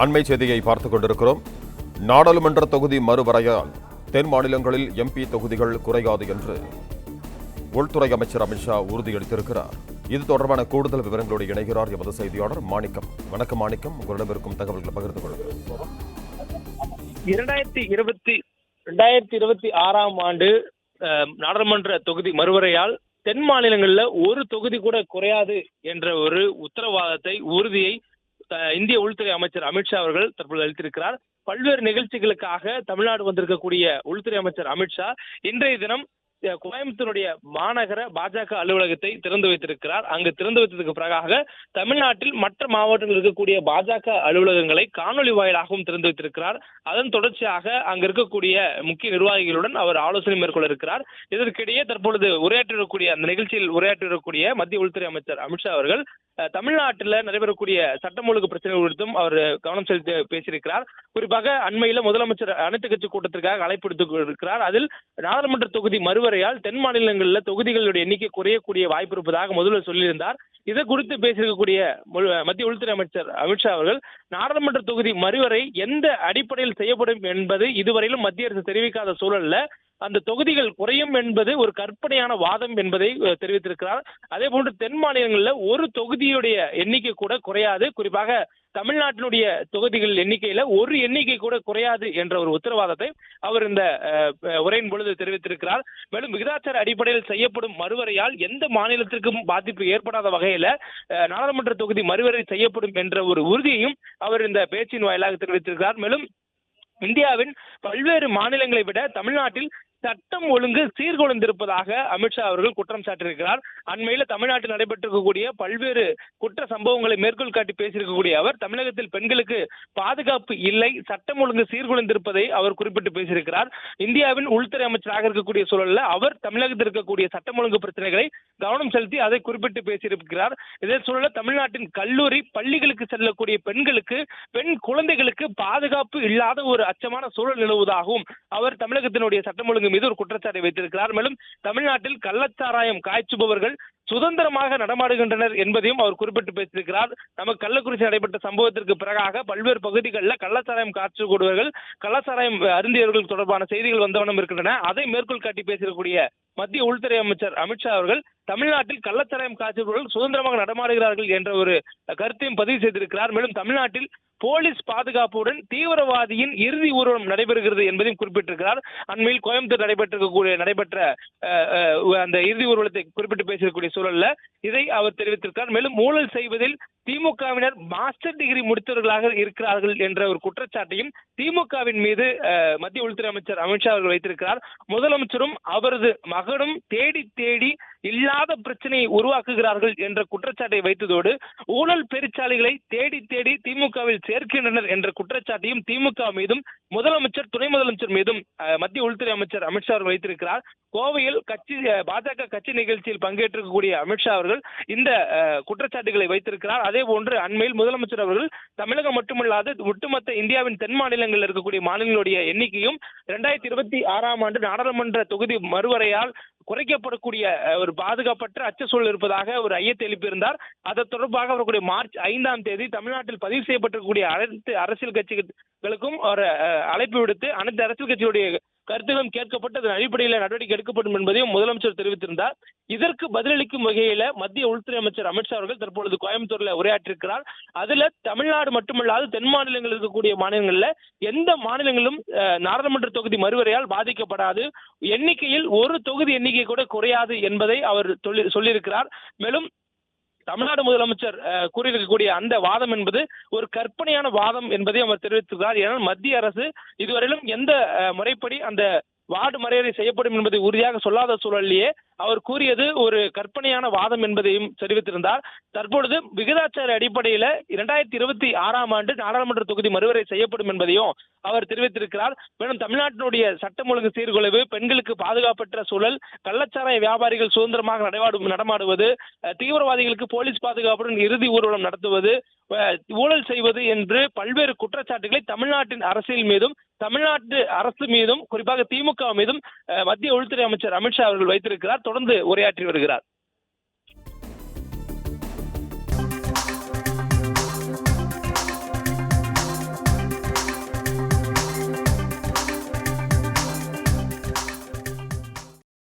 அண்மை செய்தியை பார்த்துக் கொண்டிருக்கிறோம். நாடாளுமன்ற தொகுதி மறுவரையால் தென் மாநிலங்களில் எம்பி தொகுதிகள் குறையாது என்று உள்துறை அமைச்சர் அமித்ஷா உறுதியளித்திருக்கிறார். இது தொடர்பான கூடுதல் விவரங்களோடு இணைகிறார் எமது செய்தியாளர் மாணிக்கம். வணக்கம் மாணிக்கம், உங்களிடம் இருக்கும் தகவல்களை பகிர்ந்து கொள்ளுங்கள். 2026 ஆண்டு நாடாளுமன்ற தொகுதி மறுவரையால் தென் மாநிலங்களில் ஒரு தொகுதி கூட குறையாது என்ற ஒரு உத்தரவாதத்தை உறுதியை இந்திய உள்துறை அமைச்சர் அமித்ஷா அவர்கள் தற்போது அளித்திருக்கிறார். பல்வேறு நிகழ்ச்சிகளுக்காக தமிழ்நாடு வந்திருக்கக்கூடிய உள்துறை அமைச்சர் அமித்ஷா இன்றைய தினம் கோயம்புத்தூருடைய மாநகர பாஜக அலுவலகத்தை திறந்து வைத்திருக்கிறார். அங்கு திறந்து வைத்ததற்கு பிறகாக தமிழ்நாட்டில் மற்ற மாவட்டங்களில் இருக்கக்கூடிய பாஜக அலுவலகங்களை காணொலி வாயிலாகவும் திறந்து வைத்திருக்கிறார். அதன் தொடர்ச்சியாக அங்கு இருக்கக்கூடிய முக்கிய நிர்வாகிகளுடன் அவர் ஆலோசனை மேற்கொள்ள இருக்கிறார். இதற்கிடையே தற்பொழுது உரையாற்றிருக்கக்கூடிய அந்த நிகழ்ச்சியில் உரையாற்றிருக்கக்கூடிய மத்திய உள்துறை அமைச்சர் அமித்ஷா அவர்கள் தமிழ்நாட்டில் நடைபெறக்கூடிய சட்டம் ஒழுங்கு பிரச்சனை குறித்தும் அவர் கவனம் செலுத்தி பேசியிருக்கிறார். குறிப்பாக அண்மையில் முதலமைச்சர் அனைத்து கட்சி கூட்டத்திற்காக அழைப்பு எடுத்திருக்கிறார். அதில் நாடாளுமன்ற தொகுதி மறுவரையால் தென் மாநிலங்களில் தொகுதிகளுடைய எண்ணிக்கை குறையக்கூடிய வாய்ப்பு இருப்பதாக முதல்வர் சொல்லியிருந்தார். இதை குறித்து பேசியிருக்கக்கூடிய மத்திய உள்துறை அமைச்சர் அமித்ஷா அவர்கள் நாடாளுமன்ற தொகுதி மறுவரை எந்த அடிப்படையில் செய்யப்படும் என்பது இதுவரையிலும் மத்திய அரசு தெரிவிக்காத சூழல்ல அந்த தொகுதிகள் குறையும் என்பது ஒரு கற்பனையான வாதம் என்பதை தெரிவித்திருக்கிறார். அதே போன்று தென் மாநிலங்களில் ஒரு தொகுதியுடைய எண்ணிக்கை கூட குறையாது. குறிப்பாக தமிழ்நாட்டினுடைய தொகுதிகள் எண்ணிக்கையில ஒரு எண்ணிக்கை கூட குறையாது என்ற ஒரு உத்தரவாதத்தை அவர் இந்த உரையின் பொழுது தெரிவித்திருக்கிறார். மேலும் விகிதாச்சார அடிப்படையில் செய்யப்படும் மறுவரையால் எந்த மாநிலத்திற்கும் பாதிப்பு ஏற்படாத வகையில நாடாளுமன்ற தொகுதி மறுவரை செய்யப்படும் என்ற ஒரு உறுதியையும் அவர் இந்த பேச்சின் வாயிலாக தெரிவித்திருக்கிறார். மேலும் இந்தியாவின் பல்வேறு மாநிலங்களை விட தமிழ்நாட்டில் சட்டம் ஒழுங்கு சீர்குலைந்திருப்பதாக அமித்ஷா அவர்கள் குற்றம் சாட்டியிருக்கிறார். அண்மையில் தமிழ்நாட்டில் நடைபெற்றிருக்கக்கூடிய பல்வேறு குற்ற சம்பவங்களை மேற்கோள் காட்டி பேசியிருக்கக்கூடிய அவர் தமிழகத்தில் பெண்களுக்கு பாதுகாப்பு இல்லை, சட்டம் ஒழுங்கு சீர்குலைந்திருப்பதை அவர் குறிப்பிட்டு பேசியிருக்கிறார். இந்தியாவின் உள்துறை அமைச்சராக இருக்கக்கூடிய சூழலில் அவர் தமிழகத்தில் இருக்கக்கூடிய சட்டம் ஒழுங்கு பிரச்சனைகளை கவனம் செலுத்தி அதை குறிப்பிட்டு பேசியிருக்கிறார். இதே சூழலில் தமிழ்நாட்டின் கல்லூரி பள்ளிகளுக்கு செல்லக்கூடிய பெண்களுக்கு, பெண் குழந்தைகளுக்கு பாதுகாப்பு இல்லாத ஒரு அச்சமான சூழல் நிலவுவதாகவும் அவர் தமிழகத்தினுடைய சட்டம் ஒழுங்கு மீது ஒரு குற்றச்சாட்டை வைத்திருக்கிறார். மேலும் தமிழ்நாட்டில் கள்ளச்சாராயம் காய்ச்சுபவர்கள் சுதந்திரமாக நடமாடுகின்றனர் என்பதையும் அவர் குறிப்பிட்டு பேசியிருக்கிறார். நமக்கு கள்ளக்குறிச்சி நடைபெற்ற சம்பவத்திற்கு பிறகாக பல்வேறு பகுதிகளில் கள்ளச்சாராயம் காய்ச்சக்கூடியவர்கள், கள்ளச்சாராயம் அருந்தியவர்கள் தொடர்பான செய்திகள் வந்தவண்ணம் இருக்கின்றன. அதை மேற்கோள் காட்டி பேசக்கூடிய மத்திய உள்துறை அமைச்சர் அமித்ஷா அவர்கள் தமிழ்நாட்டில் கள்ளச்சாராயம் காய்ச்சவர்கள் சுதந்திரமாக நடமாடுகிறார்கள் என்ற ஒரு கருத்தையும் பதிவு செய்திருக்கிறார். மேலும் தமிழ்நாட்டில் போலீஸ் பாதுகாப்புடன் தீவிரவாதியின் இறுதி ஊர்வலம் நடைபெறுகிறது என்பதையும் குறிப்பிட்டிருக்கிறார். அண்மையில் கோயம்புத்தூர் நடைபெற்ற அந்த இறுதி ஊர்வலத்தை குறிப்பிட்டு பேசக்கூடிய சூழல்ல இதை அவர் தெரிவித்திருக்கிறார். மேலும் ஊழல் செய்வதில் திமுகவினர் மாஸ்டர் டிகிரி முடித்தவர்களாக இருக்கிறார்கள் என்ற ஒரு குற்றச்சாட்டையும் திமுகவின் மீது மத்திய உள்துறை அமைச்சர் அமித்ஷா அவர்கள் வைத்திருக்கிறார். முதலமைச்சரும் அவரது மகனும் தேடி தேடி இல்லாத பிரச்சனையை உருவாக்குகிறார்கள் என்ற குற்றச்சாட்டை வைத்ததோடு ஊழல் பெருச்சாளிகளை தேடி தேடி திமுகவில் சேர்க்கின்றனர் என்ற குற்றச்சாட்டையும் திமுக மீதும் முதலமைச்சர், துணை முதலமைச்சர் மீதும் மத்திய உள்துறை அமைச்சர் அமித்ஷா அவர்கள் வைத்திருக்கிறார். கோவையில் பாஜக கட்சி நிகழ்ச்சியில் பங்கேற்றிருக்கக்கூடிய அமித்ஷா அவர்கள் இந்த குற்றச்சாட்டுகளை வைத்திருக்கிறார். அதே போன்று அண்மையில் முதலமைச்சர் அவர்கள் தமிழகம் மட்டுமல்லாது ஒட்டுமொத்த இந்தியாவின் தென் மாநிலங்களில் இருக்கக்கூடிய மாநிலங்களுடைய எண்ணிக்கையும் 2026 ஆண்டு நாடாளுமன்ற தொகுதி மறுவரையால் குறைக்கப்படக்கூடிய ஒரு பாதுகாப்பற்ற அச்ச சூழல் இருப்பதாக ஒரு ஐயத்தை எழுப்பியிருந்தார். அது தொடர்பாக வரக்கூடிய மார்ச் 5ஆம் தேதி தமிழ்நாட்டில் பதிவு செய்யப்பட்டிருக்கக்கூடிய அனைத்து அரசியல் கட்சிகளுக்கும் ஒரு அழைப்பு விடுத்து அனைத்து அரசியல் கட்சியுடைய கருத்துகளும் கேட்கப்பட்டு அதன் அடிப்படையில் நடவடிக்கை எடுக்கப்படும் என்பதையும் முதலமைச்சர் தெரிவித்திருந்தார். இதற்கு பதிலளிக்கும் வகையில மத்திய உள்துறை அமைச்சர் அமித்ஷா அவர்கள் தற்பொழுது கோயம்புத்தூர்ல உரையாற்றிருக்கிறார். அதுல தமிழ்நாடு மட்டுமல்லாது தென் மாநிலங்கள் இருக்கக்கூடிய மாநிலங்கள்ல எந்த மாநிலங்களும் நாடாளுமன்ற தொகுதி மறுவரையால் பாதிக்கப்படாது, எண்ணிக்கையில் ஒரு தொகுதி எண்ணிக்கை கூட குறையாது என்பதை அவர் சொல்லியிருக்கிறார். மேலும் தமிழ்நாடு முதலமைச்சர் கூறியிருக்கக்கூடிய அந்த வாதம் என்பது ஒரு கற்பனையான வாதம் என்பதை அவர் தெரிவித்திருக்கிறார். ஏனால் மத்திய அரசு இதுவரையிலும் எந்த முறைப்படி அந்த வார்டு மறையறை செய்யப்படும் என்பதை உறுதியாக சொல்லாத சூழலிலேயே அவர் கூறியது ஒரு கற்பனையான வாதம் என்பதையும் தெரிவித்திருந்தார். தற்பொழுது விகிதாச்சார அடிப்படையில 2026 ஆண்டு நாடாளுமன்ற தொகுதி மறுவரை செய்யப்படும் என்பதையும் அவர் தெரிவித்திருக்கிறார். மேலும் தமிழ்நாட்டினுடைய சட்டம் ஒழுங்கு சீர்குலைவு, பெண்களுக்கு பாதுகாப்பற்ற சூழல், கள்ளச்சாராய வியாபாரிகள் சுதந்திரமாக நடமாடுவது, தீவிரவாதிகளுக்கு போலீஸ் பாதுகாப்புடன் இறுதி ஊர்வலம் நடத்துவது, ஊழல் செய்வது என்று பல்வேறு குற்றச்சாட்டுகளை தமிழ்நாட்டின் அரசியல் மீதும் தமிழ்நாட்டு அரசு மீதும் குறிப்பாக திமுக மீதும் மத்திய உள்துறை அமைச்சர் அமித்ஷா அவர்கள் வைத்திருக்கிறார். தொடர்ந்து உரையாற்றி வருகிறார்.